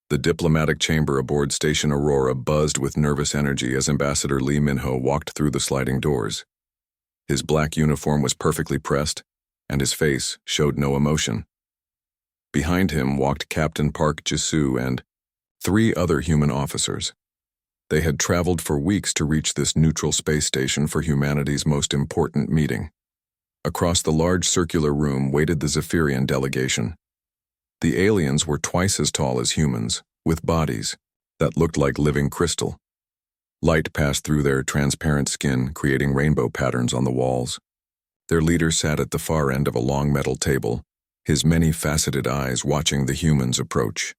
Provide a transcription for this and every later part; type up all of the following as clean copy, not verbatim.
The diplomatic chamber aboard Station Aurora buzzed with nervous energy as Ambassador Lee Min-ho walked through the sliding doors. His black uniform was perfectly pressed, and his face showed no emotion. Behind him walked Captain Park Ji-soo and 3 other human officers. They had traveled for weeks to reach this neutral space station for humanity's most important meeting. Across the large circular room waited the Zephyrian delegation. The aliens were twice as tall as humans, with bodies that looked like living crystal. Light passed through their transparent skin, creating rainbow patterns on the walls. Their leader sat at the far end of a long metal table, his many-faceted eyes watching the humans approach.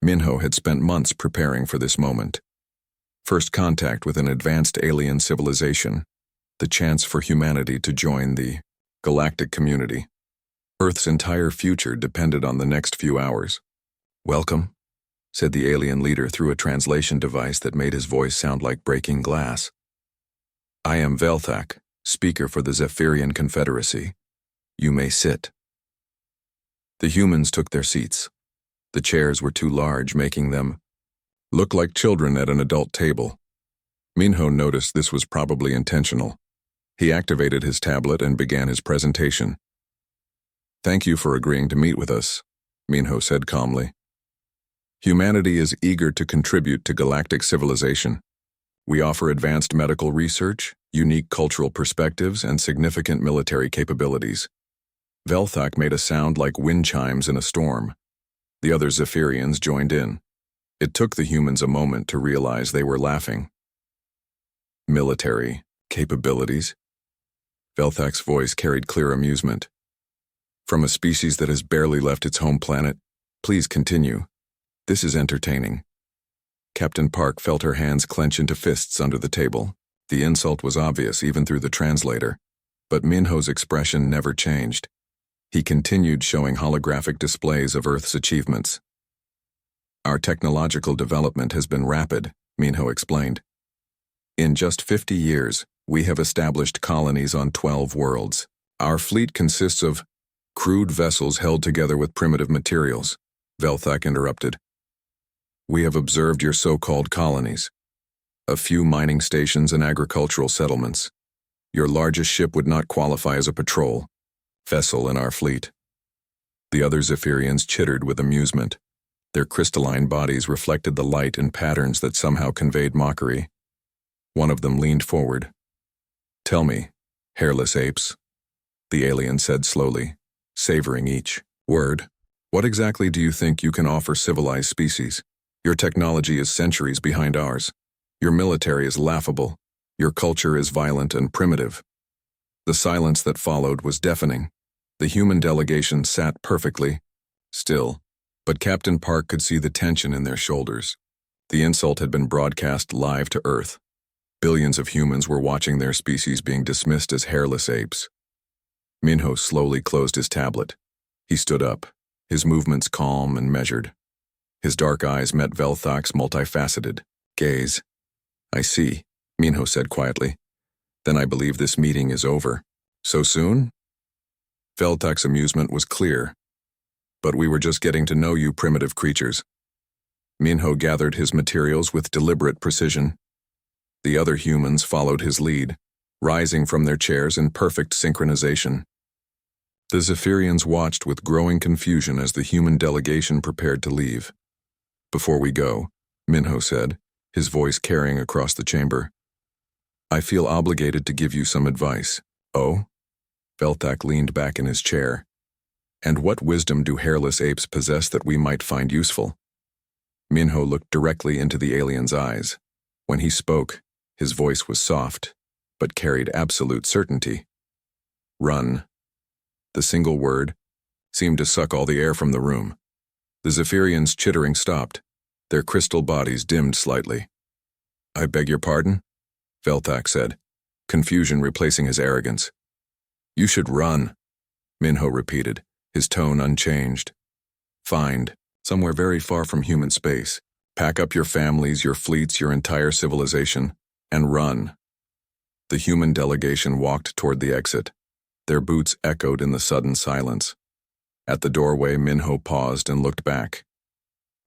Min-ho had spent months preparing for this moment. First contact with an advanced alien civilization, the chance for humanity to join the galactic community. Earth's entire future depended on the next few hours. "Welcome," said the alien leader through a translation device that made his voice sound like breaking glass. "I am Velthak, speaker for the Zephyrian Confederacy. You may sit." The humans took their seats. The chairs were too large, making them look like children at an adult table. Min-ho noticed this was probably intentional. He activated his tablet and began his presentation. "Thank you for agreeing to meet with us," Min-ho said calmly. "Humanity is eager to contribute to galactic civilization. We offer advanced medical research, unique cultural perspectives, and significant military capabilities." Velthak made a sound like wind chimes in a storm. The other Zephyrians joined in. It took the humans a moment to realize they were laughing. "Military capabilities?" Velthak's voice carried clear amusement. "From a species that has barely left its home planet, please continue. This is entertaining." Captain Park felt her hands clench into fists under the table. The insult was obvious even through the translator, but Min-ho's expression never changed. He continued showing holographic displays of Earth's achievements. "Our technological development has been rapid," Min-ho explained. "In just 50 years, we have established colonies on 12 worlds. Our fleet consists of crude vessels held together with primitive materials," Velthak interrupted. "We have observed your so-called colonies. A few mining stations and agricultural settlements. Your largest ship would not qualify as a patrol vessel in our fleet." The other Zephyrians chittered with amusement. Their crystalline bodies reflected the light in patterns that somehow conveyed mockery. One of them leaned forward. "Tell me, Hairless Apes," the alien said slowly, savoring each word, "what exactly do you think you can offer civilized species? Your technology is centuries behind ours. Your military is laughable. Your culture is violent and primitive." The silence that followed was deafening. The human delegation sat perfectly still, but Captain Park could see the tension in their shoulders. The insult had been broadcast live to Earth. Billions of humans were watching their species being dismissed as hairless apes. Min-ho slowly closed his tablet. He stood up, his movements calm and measured. His dark eyes met Velthak's multifaceted gaze. "I see," Min-ho said quietly. "Then I believe this meeting is over." "So soon?" Velthak's amusement was clear. "But we were just getting to know you primitive creatures." Min-ho gathered his materials with deliberate precision. The other humans followed his lead, rising from their chairs in perfect synchronization. The Zephyrians watched with growing confusion as the human delegation prepared to leave. "Before we go," Min-ho said, his voice carrying across the chamber, "I feel obligated to give you some advice." "Oh?" Velthak leaned back in his chair. "And what wisdom do hairless apes possess that we might find useful?" Min-ho looked directly into the alien's eyes. When he spoke, his voice was soft, but carried absolute certainty. "Run." The single word seemed to suck all the air from the room. The Zephyrians' chittering stopped. Their crystal bodies dimmed slightly. "I beg your pardon?" Velthak said, confusion replacing his arrogance. "You should run," Min-ho repeated, his tone unchanged. "Find somewhere very far from human space. Pack up your families, your fleets, your entire civilization, and run." The human delegation walked toward the exit. Their boots echoed in the sudden silence. At the doorway, Min-ho paused and looked back.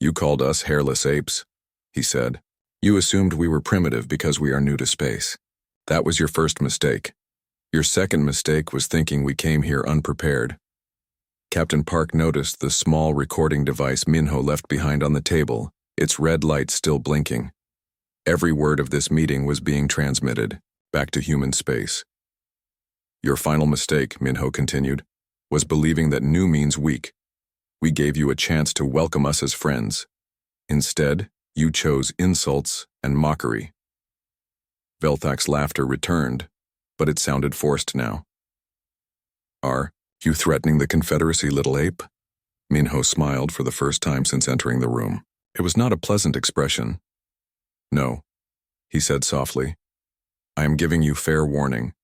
You called us hairless apes, he said. You assumed we were primitive because we are new to space. That was your first mistake. Your second mistake was thinking we came here unprepared. Captain Park noticed the small recording device Minho left behind on the table, its red light still blinking. Every word of this meeting was being transmitted, back to human space. Your final mistake, Minho continued, was believing that new means weak. We gave you a chance to welcome us as friends. Instead, you chose insults and mockery. Velthak's laughter returned, but it sounded forced now. Are you threatening the Confederacy, little ape? Minho smiled for the first time since entering the room. It was not a pleasant expression. No, he said softly. I am giving you fair warning.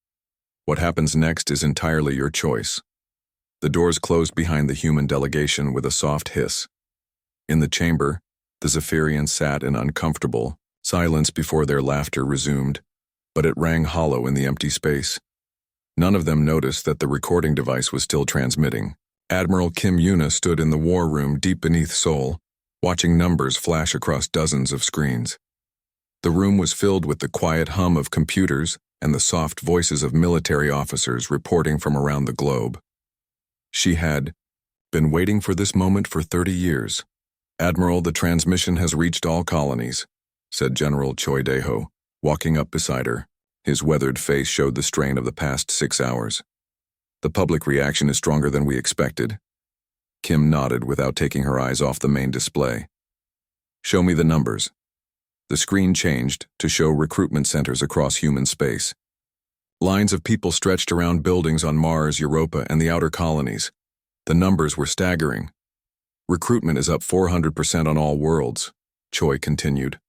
What happens next is entirely your choice. The doors closed behind the human delegation with a soft hiss. In the chamber, the Zephyrians sat in uncomfortable silence before their laughter resumed, but it rang hollow in the empty space. None of them noticed that the recording device was still transmitting. Admiral Kim Yuna stood in the war room deep beneath Seoul, watching numbers flash across dozens of screens. The room was filled with the quiet hum of computers and the soft voices of military officers reporting from around the globe. She had been waiting for this moment for 30 years. Admiral, the transmission has reached all colonies, said General Choi Dae-ho, walking up beside her. His weathered face showed the strain of the past 6 hours. The public reaction is stronger than we expected. Kim nodded without taking her eyes off the main display. Show me the numbers. The screen changed to show recruitment centers across human space. Lines of people stretched around buildings on Mars, Europa, and the outer colonies. The numbers were staggering. Recruitment is up 400% on all worlds, Choi continued.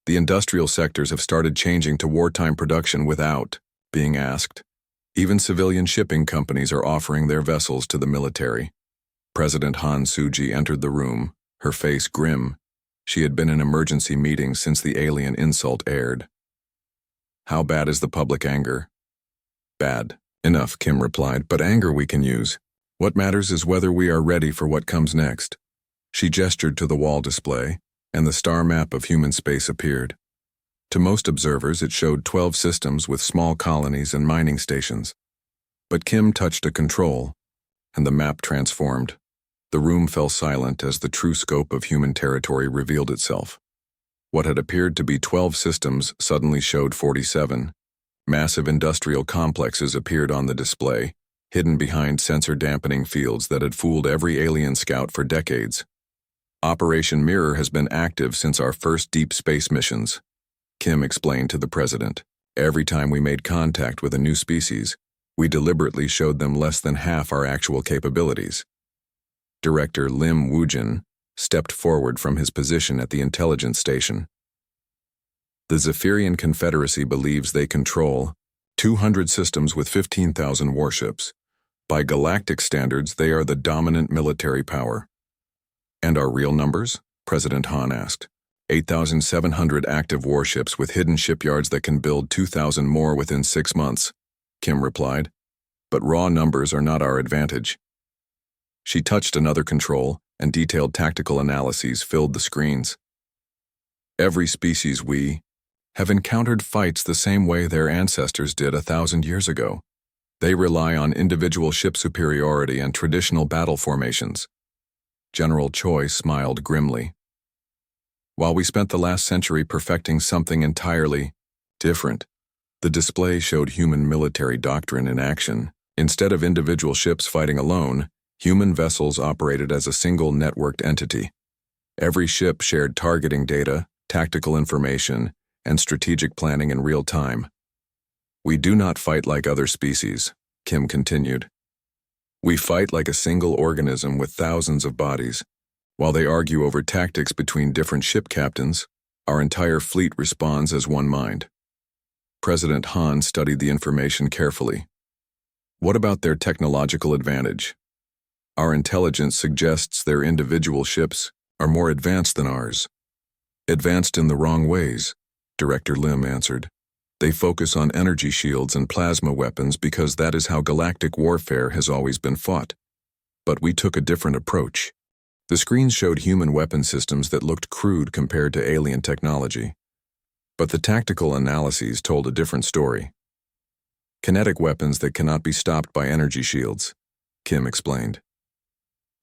The industrial sectors have started changing to wartime production without being asked. Even civilian shipping companies are offering their vessels to the military. President Han Suji entered the room, her face grim. She had been in emergency meetings since the alien insult aired. How bad is the public anger? Bad enough, Kim replied, but anger we can use. What matters is whether we are ready for what comes next. She gestured to the wall display, and the star map of human space appeared. To most observers, it showed 12 systems with small colonies and mining stations. But Kim touched a control, and the map transformed. The room fell silent as the true scope of human territory revealed itself. What had appeared to be 12 systems suddenly showed 47. Massive industrial complexes appeared on the display, hidden behind sensor-dampening fields that had fooled every alien scout for decades. Operation Mirror has been active since our first deep space missions, Kim explained to the president. Every time we made contact with a new species, we deliberately showed them less than half our actual capabilities. Director Lim Woojin stepped forward from his position at the intelligence station. The Zephyrian Confederacy believes they control 200 systems with 15,000 warships. By galactic standards, they are the dominant military power. And our real numbers? President Han asked. 8,700 active warships with hidden shipyards that can build 2,000 more within 6 months, Kim replied. But raw numbers are not our advantage. She touched another control, and detailed tactical analyses filled the screens. Every species we have encountered fights the same way their ancestors did 1,000 years ago. They rely on individual ship superiority and traditional battle formations. General Choi smiled grimly. While we spent the last century perfecting something entirely different, the display showed human military doctrine in action. Instead of individual ships fighting alone, human vessels operated as a single networked entity. Every ship shared targeting data, tactical information, and strategic planning in real time. We do not fight like other species, Kim continued. We fight like a single organism with thousands of bodies. While they argue over tactics between different ship captains, our entire fleet responds as one mind. President Han studied the information carefully. What about their technological advantage? Our intelligence suggests their individual ships are more advanced than ours. Advanced in the wrong ways, Director Lim answered. They focus on energy shields and plasma weapons because that is how galactic warfare has always been fought. But we took a different approach. The screens showed human weapon systems that looked crude compared to alien technology. But the tactical analyses told a different story. Kinetic weapons that cannot be stopped by energy shields, Kim explained.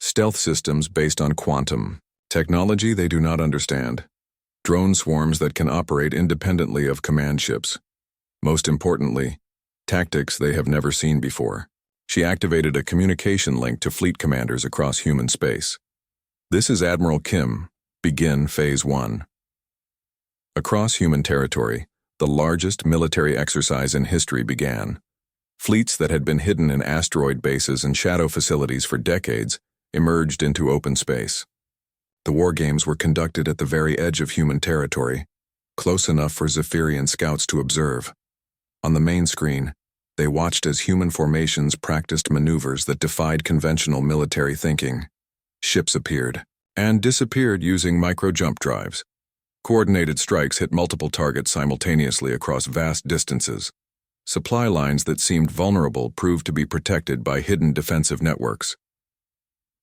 Stealth systems based on quantum technology they do not understand. Drone swarms that can operate independently of command ships. Most importantly, tactics they have never seen before. She activated a communication link to fleet commanders across human space. This is Admiral Kim. Begin Phase 1. Across human territory, the largest military exercise in history began. Fleets that had been hidden in asteroid bases and shadow facilities for decades emerged into open space. The war games were conducted at the very edge of human territory, close enough for Zephyrian scouts to observe. On the main screen, they watched as human formations practiced maneuvers that defied conventional military thinking. Ships appeared and disappeared using micro-jump drives. Coordinated strikes hit multiple targets simultaneously across vast distances. Supply lines that seemed vulnerable proved to be protected by hidden defensive networks.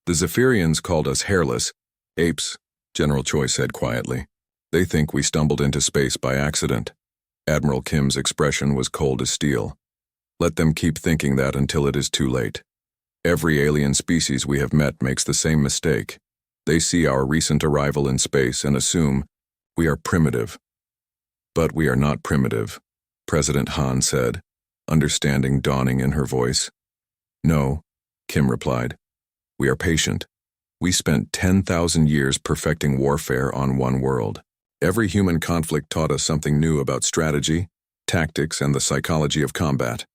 The Zephyrians called us Hairless Apes, General Choi said quietly. They think we stumbled into space by accident. Admiral Kim's expression was cold as steel. Let them keep thinking that until it is too late. Every alien species we have met makes the same mistake. They see our recent arrival in space and assume we are primitive. But we are not primitive, President Han said, understanding dawning in her voice. No, Kim replied. We are patient. We spent 10,000 years perfecting warfare on one world. Every human conflict taught us something new about strategy, tactics, and the psychology of combat.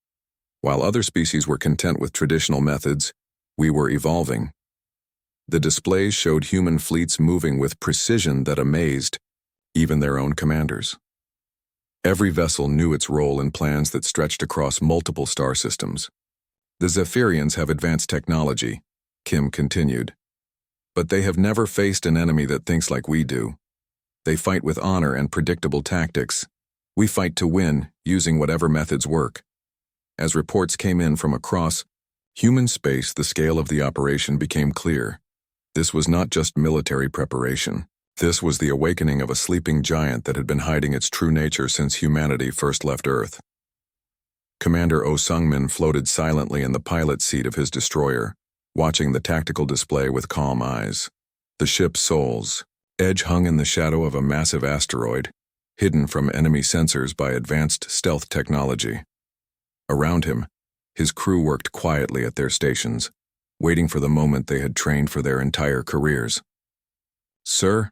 While other species were content with traditional methods, we were evolving. The displays showed human fleets moving with precision that amazed even their own commanders. Every vessel knew its role in plans that stretched across multiple star systems. The Zephyrians have advanced technology, Kim continued. But they have never faced an enemy that thinks like we do. They fight with honor and predictable tactics. We fight to win, using whatever methods work. As reports came in from across human space, the scale of the operation became clear. This was not just military preparation. This was the awakening of a sleeping giant that had been hiding its true nature since humanity first left Earth. Commander Oh Sung-min floated silently in the pilot's seat of his destroyer, watching the tactical display with calm eyes. The ship's Soul's edge hung in the shadow of a massive asteroid, hidden from enemy sensors by advanced stealth technology. Around him, his crew worked quietly at their stations, waiting for the moment they had trained for their entire careers. Sir,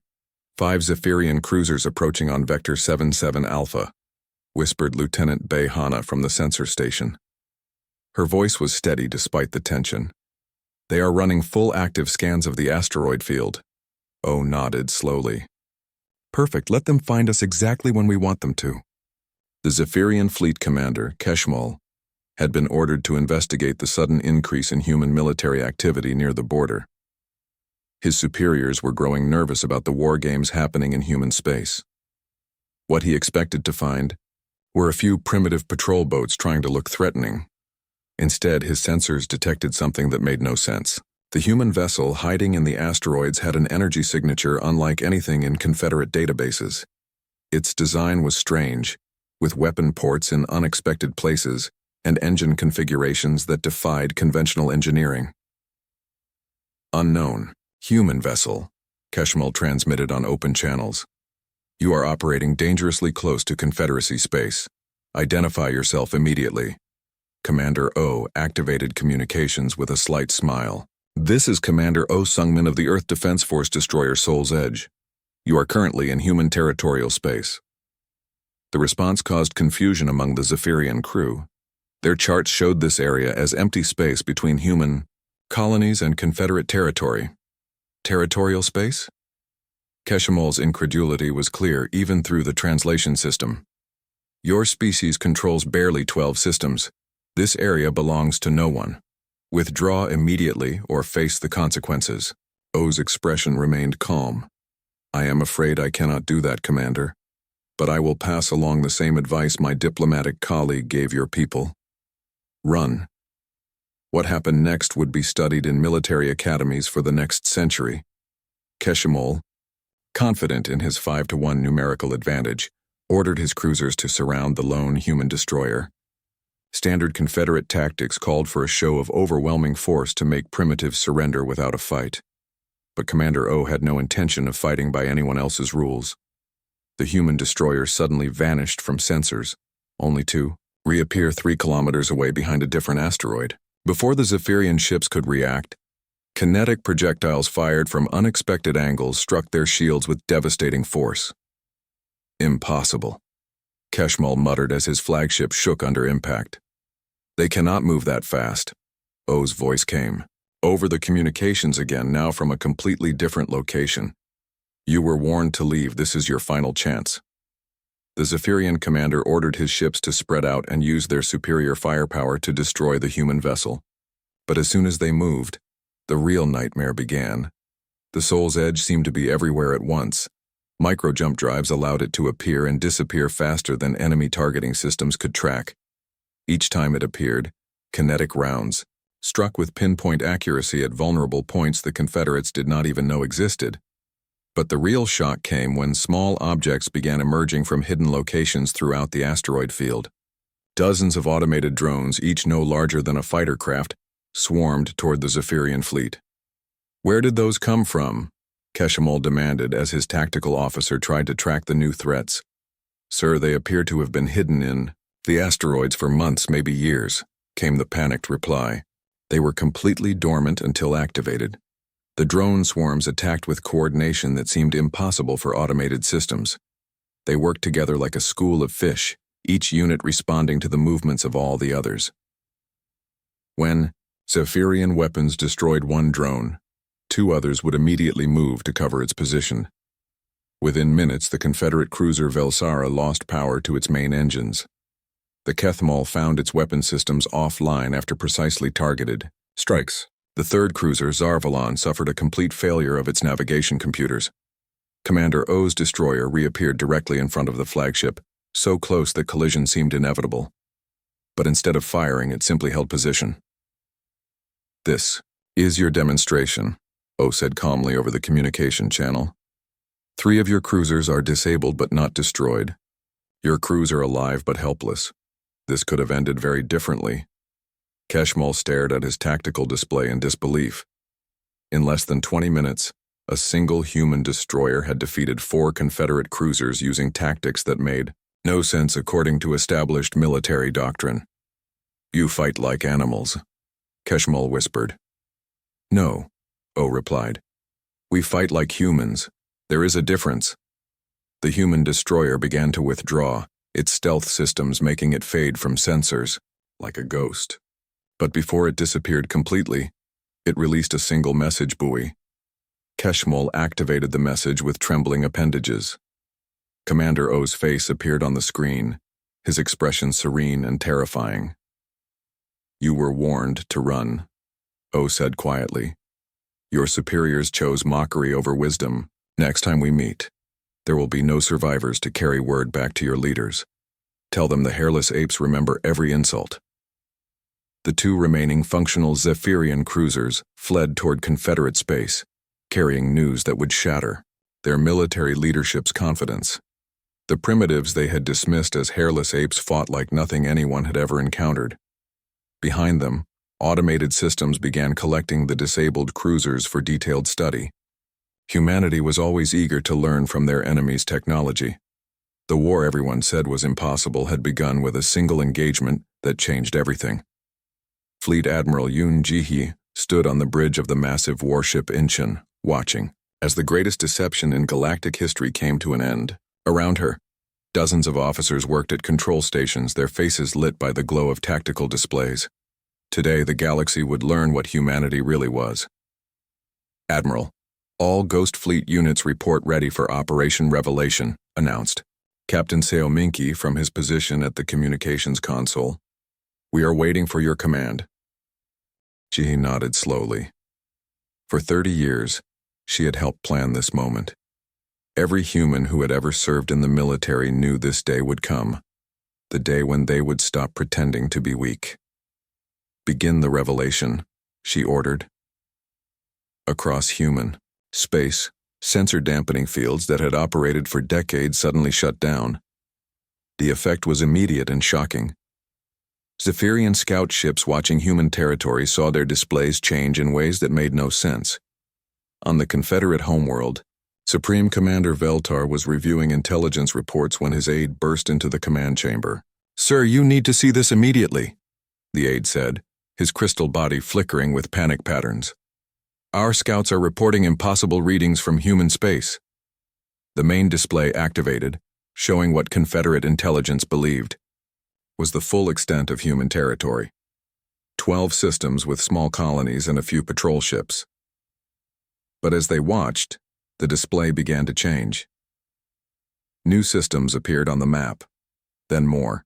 5 Zephyrian cruisers approaching on Vector 77 Alpha, whispered Lieutenant Bei Hana from the sensor station. Her voice was steady despite the tension. They are running full active scans of the asteroid field. Oh nodded slowly. Perfect, let them find us exactly when we want them to. The Zephyrian fleet commander, Keshmal, had been ordered to investigate the sudden increase in human military activity near the border. His superiors were growing nervous about the war games happening in human space. What he expected to find were a few primitive patrol boats trying to look threatening. Instead, his sensors detected something that made no sense. The human vessel hiding in the asteroids had an energy signature unlike anything in Confederate databases. Its design was strange, with weapon ports in unexpected places and engine configurations that defied conventional engineering. Unknown, human vessel, Keshmal transmitted on open channels. You are operating dangerously close to Confederacy space. Identify yourself immediately. Commander Oh activated communications with a slight smile. This is Commander Oh Sung-min of the Earth Defense Force destroyer Soul's Edge. You are currently in human territorial space. The response caused confusion among the Zephyrian crew. Their charts showed this area as empty space between human colonies and Confederate territory. Territorial space? Keshmal's incredulity was clear even through the translation system. Your species controls barely 12 systems. This area belongs to no one. Withdraw immediately or face the consequences. Oh's expression remained calm. I am afraid I cannot do that, Commander. But I will pass along the same advice my diplomatic colleague gave your people. Run. What happened next would be studied in military academies for the next century. Keshimol, confident in his 5-to-1 numerical advantage, ordered his cruisers to surround the lone human destroyer. Standard Confederate tactics called for a show of overwhelming force to make primitives surrender without a fight. But Commander O had no intention of fighting by anyone else's rules. The human destroyer suddenly vanished from sensors, only to reappear 3 kilometers away behind a different asteroid. Before the Zephyrian ships could react, kinetic projectiles fired from unexpected angles struck their shields with devastating force. Impossible, Keshmal muttered as his flagship shook under impact. They cannot move that fast. O's voice came, over the communications again, now from a completely different location. You were warned to leave. This is your final chance. The Zephyrian commander ordered his ships to spread out and use their superior firepower to destroy the human vessel. But as soon as they moved, the real nightmare began. The Soul's Edge seemed to be everywhere at once. Micro-jump drives allowed it to appear and disappear faster than enemy targeting systems could track. Each time it appeared, kinetic rounds, struck with pinpoint accuracy at vulnerable points the Confederates did not even know existed. But the real shock came when small objects began emerging from hidden locations throughout the asteroid field. Dozens of automated drones, each no larger than a fighter craft, swarmed toward the Zephyrian fleet. Where did those come from? Keshimol demanded as his tactical officer tried to track the new threats. Sir, they appear to have been hidden in the asteroids for months, maybe years, came the panicked reply. They were completely dormant until activated. The drone swarms attacked with coordination that seemed impossible for automated systems. They worked together like a school of fish, each unit responding to the movements of all the others. When Zephyrian weapons destroyed one drone, 2 others would immediately move to cover its position. Within minutes, the Confederate cruiser Velsara lost power to its main engines. The Kethmal found its weapon systems offline after precisely targeted strikes. The 3rd cruiser, Zarvalon, suffered a complete failure of its navigation computers. Commander O's destroyer reappeared directly in front of the flagship, so close that collision seemed inevitable. But instead of firing, it simply held position. This is your demonstration, O said calmly over the communication channel. 3 of your cruisers are disabled but not destroyed. Your crews are alive but helpless. This could have ended very differently. Keshmal stared at his tactical display in disbelief. In less than 20 minutes, a single human destroyer had defeated 4 Confederate cruisers using tactics that made no sense according to established military doctrine. You fight like animals, Keshmal whispered. No, O replied. We fight like humans. There is a difference. The human destroyer began to withdraw, its stealth systems making it fade from sensors, like a ghost. But before it disappeared completely, it released a single message buoy. Keshmal activated the message with trembling appendages. Commander O's face appeared on the screen, his expression serene and terrifying. You were warned to run, O said quietly. Your superiors chose mockery over wisdom. Next time we meet, there will be no survivors to carry word back to your leaders. Tell them the Hairless Apes remember every insult. The 2 remaining functional Zephyrian cruisers fled toward Confederate space, carrying news that would shatter their military leadership's confidence. The primitives they had dismissed as Hairless Apes fought like nothing anyone had ever encountered. Behind them, automated systems began collecting the disabled cruisers for detailed study. Humanity was always eager to learn from their enemies' technology. The war everyone said was impossible had begun with a single engagement that changed everything. Fleet Admiral Yoon Ji-hee stood on the bridge of the massive warship Incheon, watching, as the greatest deception in galactic history came to an end. Around her, dozens of officers worked at control stations, their faces lit by the glow of tactical displays. Today, the galaxy would learn what humanity really was. Admiral, all Ghost Fleet units report ready for Operation Revelation, announced Captain Seo Minky from his position at the communications console. We are waiting for your command. Ji nodded slowly. For 30 years, she had helped plan this moment. Every human who had ever served in the military knew this day would come, the day when they would stop pretending to be weak. Begin the revelation, she ordered. Across human, space, Sensor dampening fields that had operated for decades suddenly shut down. The effect was immediate and shocking. Zephyrian scout ships watching human territory saw their displays change in ways that made no sense. On the Confederate homeworld, Supreme Commander Veltar was reviewing intelligence reports when his aide burst into the command chamber. "Sir, you need to see this immediately," the aide said, his crystal body flickering with panic patterns. "Our scouts are reporting impossible readings from human space." The main display activated, showing what Confederate intelligence believed was the full extent of human territory. 12 systems with small colonies and a few patrol ships. But as they watched, the display began to change. New systems appeared on the map, then more.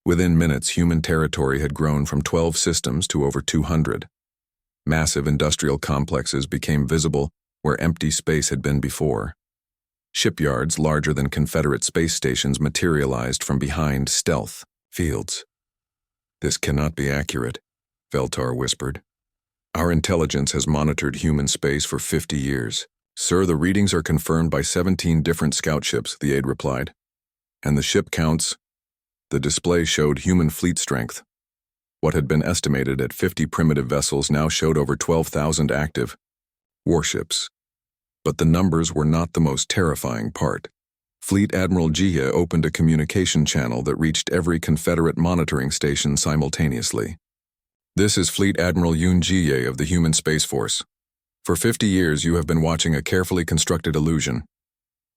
Within minutes, human territory had grown from 12 systems to over 200. Massive industrial complexes became visible where empty space had been before. Shipyards larger than Confederate space stations materialized from behind stealth fields. "This cannot be accurate," Veltar whispered. "Our intelligence has monitored human space for 50 years. Sir, the readings are confirmed by 17 different scout ships," the aide replied. "And the ship counts." The display showed human fleet strength. What had been estimated at 50 primitive vessels now showed over 12,000 active warships. But the numbers were not the most terrifying part. Fleet Admiral Jia opened a communication channel that reached every Confederate monitoring station simultaneously. "This is Fleet Admiral Yoon Jie of the Human Space Force. For 50 years you have been watching a carefully constructed illusion.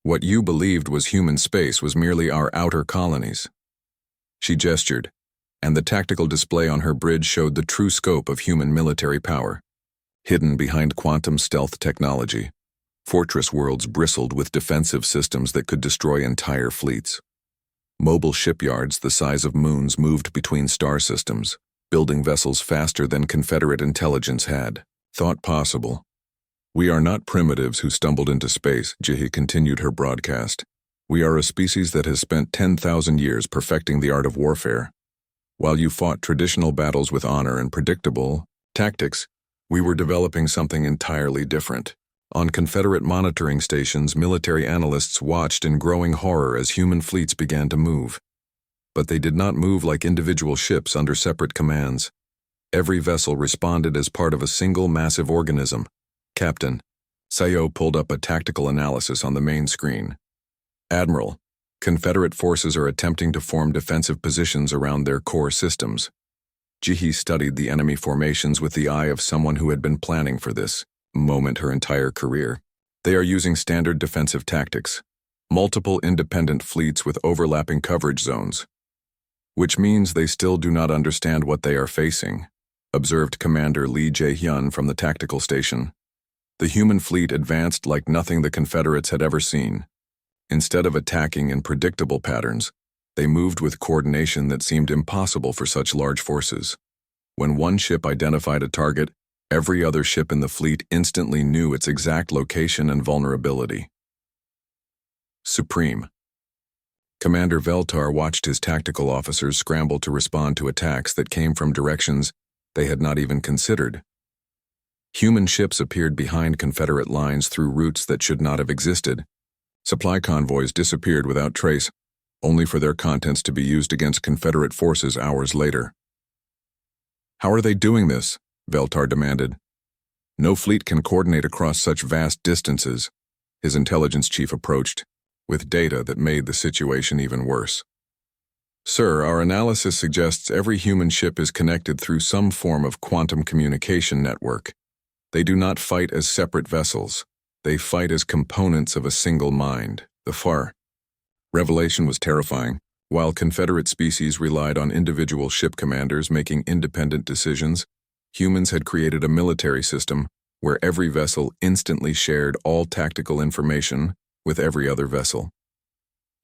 What you believed was human space was merely our outer colonies." She gestured, and the tactical display on her bridge showed the true scope of human military power. Hidden behind quantum stealth technology, fortress worlds bristled with defensive systems that could destroy entire fleets. Mobile shipyards the size of moons moved between star systems, building vessels faster than Confederate intelligence had thought possible. "We are not primitives who stumbled into space," Jihi continued her broadcast. "We are a species that has spent 10,000 years perfecting the art of warfare. While you fought traditional battles with honor and predictable tactics, we were developing something entirely different." On Confederate monitoring stations, military analysts watched in growing horror as human fleets began to move. But they did not move like individual ships under separate commands. Every vessel responded as part of a single massive organism. "Captain," Sayo pulled up a tactical analysis on the main screen. "Admiral, Confederate forces are attempting to form defensive positions around their core systems." Jihi studied the enemy formations with the eye of someone who had been planning for this moment her entire career. "They are using standard defensive tactics, multiple independent fleets with overlapping coverage zones. Which means they still do not understand what they are facing," observed Commander Lee Jae-hyun from the tactical station. The human fleet advanced like nothing the Confederates had ever seen. Instead of attacking in predictable patterns, they moved with coordination that seemed impossible for such large forces. When one ship identified a target, every other ship in the fleet instantly knew its exact location and vulnerability. Supreme. Commander Veltar watched his tactical officers scramble to respond to attacks that came from directions they had not even considered. Human ships appeared behind Confederate lines through routes that should not have existed. Supply convoys disappeared without trace, only for their contents to be used against Confederate forces hours later. "How are they doing this?" Veltar demanded. "No fleet can coordinate across such vast distances," his intelligence chief approached, with data that made the situation even worse. "Sir, our analysis suggests every human ship is connected through some form of quantum communication network. They do not fight as separate vessels. They fight as components of a single mind." The far revelation was terrifying. While Confederate species relied on individual ship commanders making independent decisions, humans had created a military system where every vessel instantly shared all tactical information with every other vessel.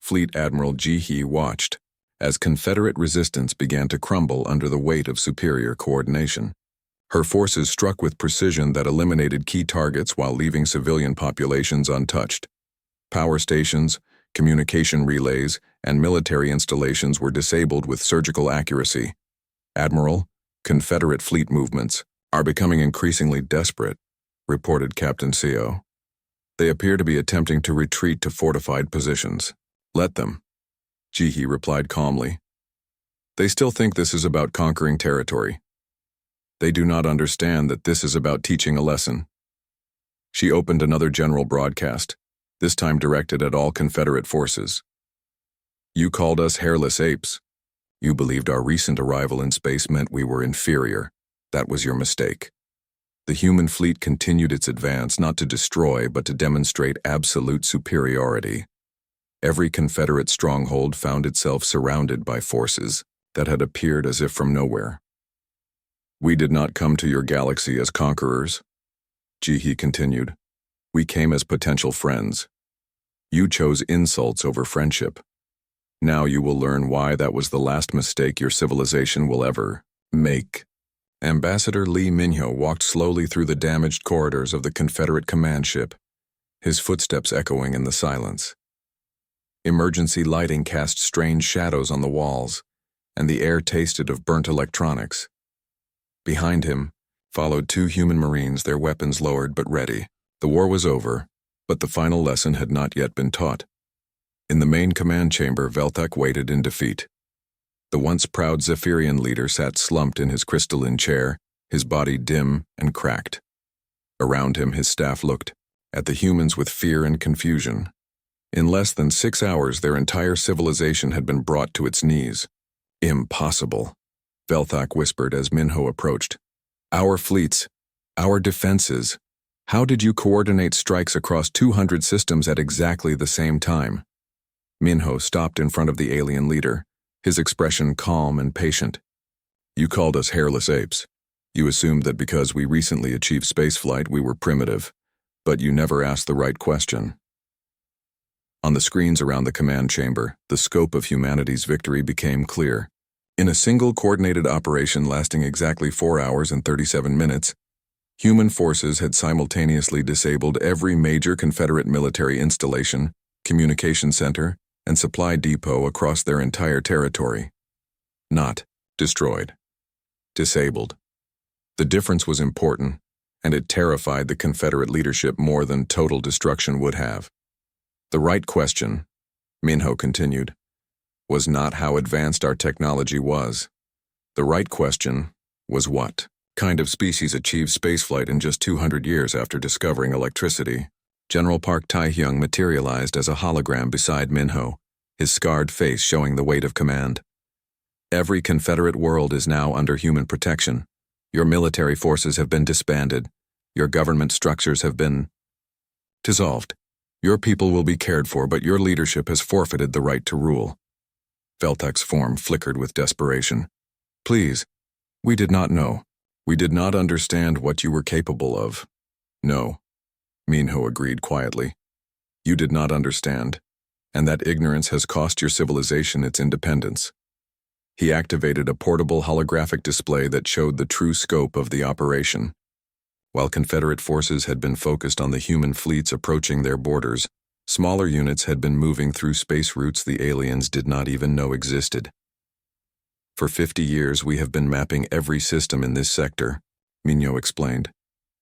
Fleet Admiral Ji-hee watched as Confederate resistance began to crumble under the weight of superior coordination. Her forces struck with precision that eliminated key targets while leaving civilian populations untouched. Power stations, communication relays, and military installations were disabled with surgical accuracy. "Admiral, Confederate fleet movements are becoming increasingly desperate," reported Captain Seo. They appear to be attempting to retreat to fortified positions. Let them, Jihi replied calmly. They still think this is about conquering territory. They do not understand that this is about teaching a lesson. She opened another general broadcast, this time directed at all Confederate forces. You called us hairless apes. You believed our recent arrival in space meant we were inferior. That was your mistake. The human fleet continued its advance not to destroy but to demonstrate absolute superiority. Every Confederate stronghold found itself surrounded by forces that had appeared as if from nowhere. We did not come to your galaxy as conquerors, Jihi continued. We came as potential friends. You chose insults over friendship. Now you will learn why that was the last mistake your civilization will ever make. Ambassador Lee Minho walked slowly through the damaged corridors of the Confederate command ship, his footsteps echoing in the silence. Emergency lighting cast strange shadows on the walls, and the air tasted of burnt electronics. Behind him followed 2 human Marines, their weapons lowered but ready. The war was over, but the final lesson had not yet been taught. In the main command chamber, Velthak waited in defeat. The once proud Zephyrian leader sat slumped in his crystalline chair, his body dim and cracked. Around him, his staff looked at the humans with fear and confusion. In less than 6 hours, their entire civilization had been brought to its knees. Impossible, Velthak whispered as Minho approached. Our fleets, our defenses. How did you coordinate strikes across 200 systems at exactly the same time? Minho stopped in front of the alien leader, his expression calm and patient. You called us hairless apes. You assumed that because we recently achieved spaceflight we were primitive, but you never asked the right question. On the screens around the command chamber, the scope of humanity's victory became clear. In a single coordinated operation lasting exactly 4 hours and 37 minutes, human forces had simultaneously disabled every major Confederate military installation, communication center, and supply depot across their entire territory. Not destroyed. Disabled. The difference was important, and it terrified the Confederate leadership more than total destruction would have. The right question, Minho continued, was not how advanced our technology was. The right question was what kind of species achieved spaceflight in just 200 years after discovering electricity. General Park Tae-hyung materialized as a hologram beside Minho, his scarred face showing the weight of command. Every Confederate world is now under human protection. Your military forces have been disbanded. Your government structures have been dissolved. Your people will be cared for, but your leadership has forfeited the right to rule. Velthak's form flickered with desperation. Please, we did not know. We did not understand what you were capable of. No, Minho agreed quietly. You did not understand, and that ignorance has cost your civilization its independence. He activated a portable holographic display that showed the true scope of the operation. While Confederate forces had been focused on the human fleets approaching their borders, smaller units had been moving through space routes the aliens did not even know existed. For 50 years we have been mapping every system in this sector, Minho explained.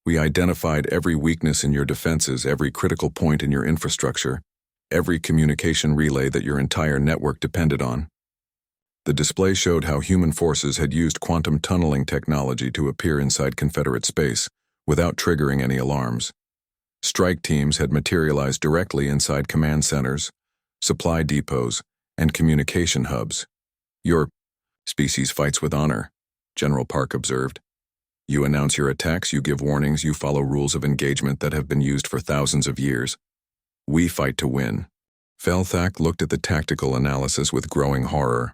We identified every weakness in your defenses, every critical point in your infrastructure, every communication relay that your entire network depended on. The display showed how human forces had used quantum tunneling technology to appear inside Confederate space, without triggering any alarms. Strike teams had materialized directly inside command centers, supply depots, and communication hubs. Your species fights with honor, General Park observed. You announce your attacks, you give warnings, you follow rules of engagement that have been used for thousands of years. We fight to win. Velthak looked at the tactical analysis with growing horror.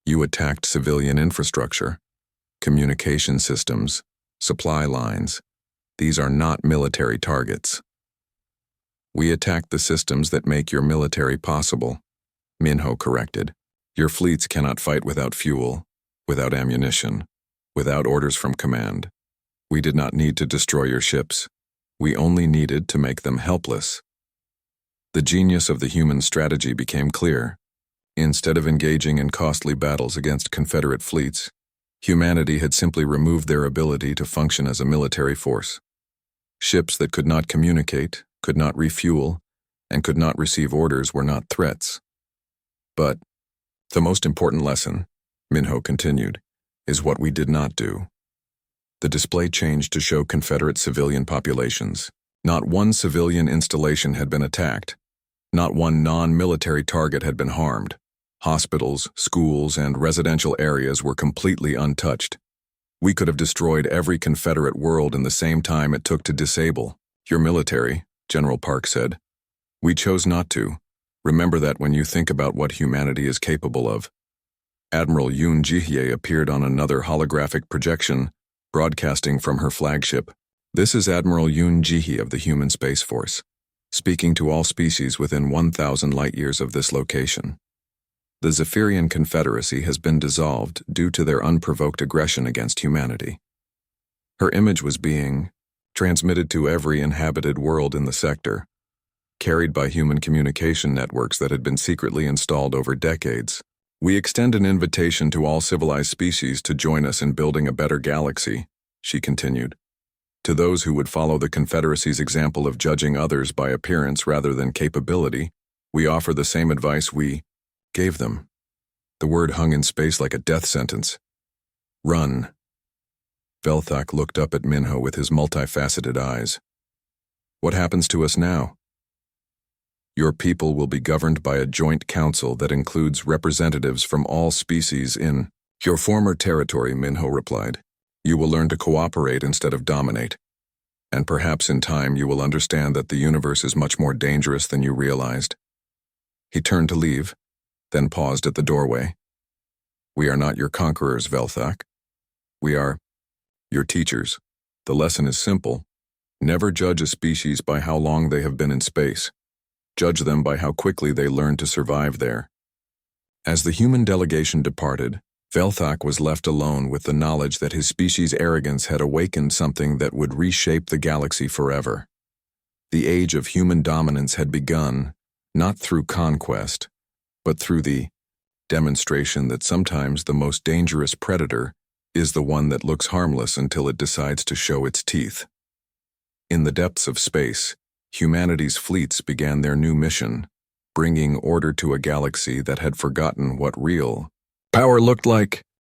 You attacked civilian infrastructure, communication systems, supply lines. These are not military targets. We attacked the systems that make your military possible, Minho corrected. Your fleets cannot fight without fuel, without ammunition, without orders from command. We did not need to destroy your ships. We only needed to make them helpless. The genius of the human strategy became clear. Instead of engaging in costly battles against Confederate fleets, humanity had simply removed their ability to function as a military force. Ships that could not communicate, could not refuel, and could not receive orders were not threats. But the most important lesson, Minho continued, is what we did not do. The display changed to show Confederate civilian populations. Not one civilian installation had been attacked. Not one non-military target had been harmed. Hospitals, schools, and residential areas were completely untouched. We could have destroyed every Confederate world in the same time it took to disable your military, General Park said. We chose not to. Remember that when you think about what humanity is capable of. Admiral Yoon Ji-hye appeared on another holographic projection, broadcasting from her flagship. This is Admiral Yoon Ji-hye of the Human Space Force, speaking to all species within 1,000 light-years of this location. The Zephyrian Confederacy has been dissolved due to their unprovoked aggression against humanity. Her image was being transmitted to every inhabited world in the sector, carried by human communication networks that had been secretly installed over decades. We extend an invitation to all civilized species to join us in building a better galaxy, she continued. To those who would follow the Confederacy's example of judging others by appearance rather than capability, we offer the same advice we gave them. The word hung in space like a death sentence. Run. Velthak looked up at Minho with his multifaceted eyes. What happens to us now? Your people will be governed by a joint council that includes representatives from all species in your former territory, Minho replied. You will learn to cooperate instead of dominate. And perhaps in time you will understand that the universe is much more dangerous than you realized. He turned to leave, then paused at the doorway. We are not your conquerors, Velthak. We are your teachers. The lesson is simple. Never judge a species by how long they have been in space. Judge them by how quickly they learn to survive there. As the human delegation departed, Velthak was left alone with the knowledge that his species' arrogance had awakened something that would reshape the galaxy forever. The age of human dominance had begun, not through conquest, but through the demonstration that sometimes the most dangerous predator is the one that looks harmless until it decides to show its teeth. In the depths of space, humanity's fleets began their new mission, bringing order to a galaxy that had forgotten what real power looked like.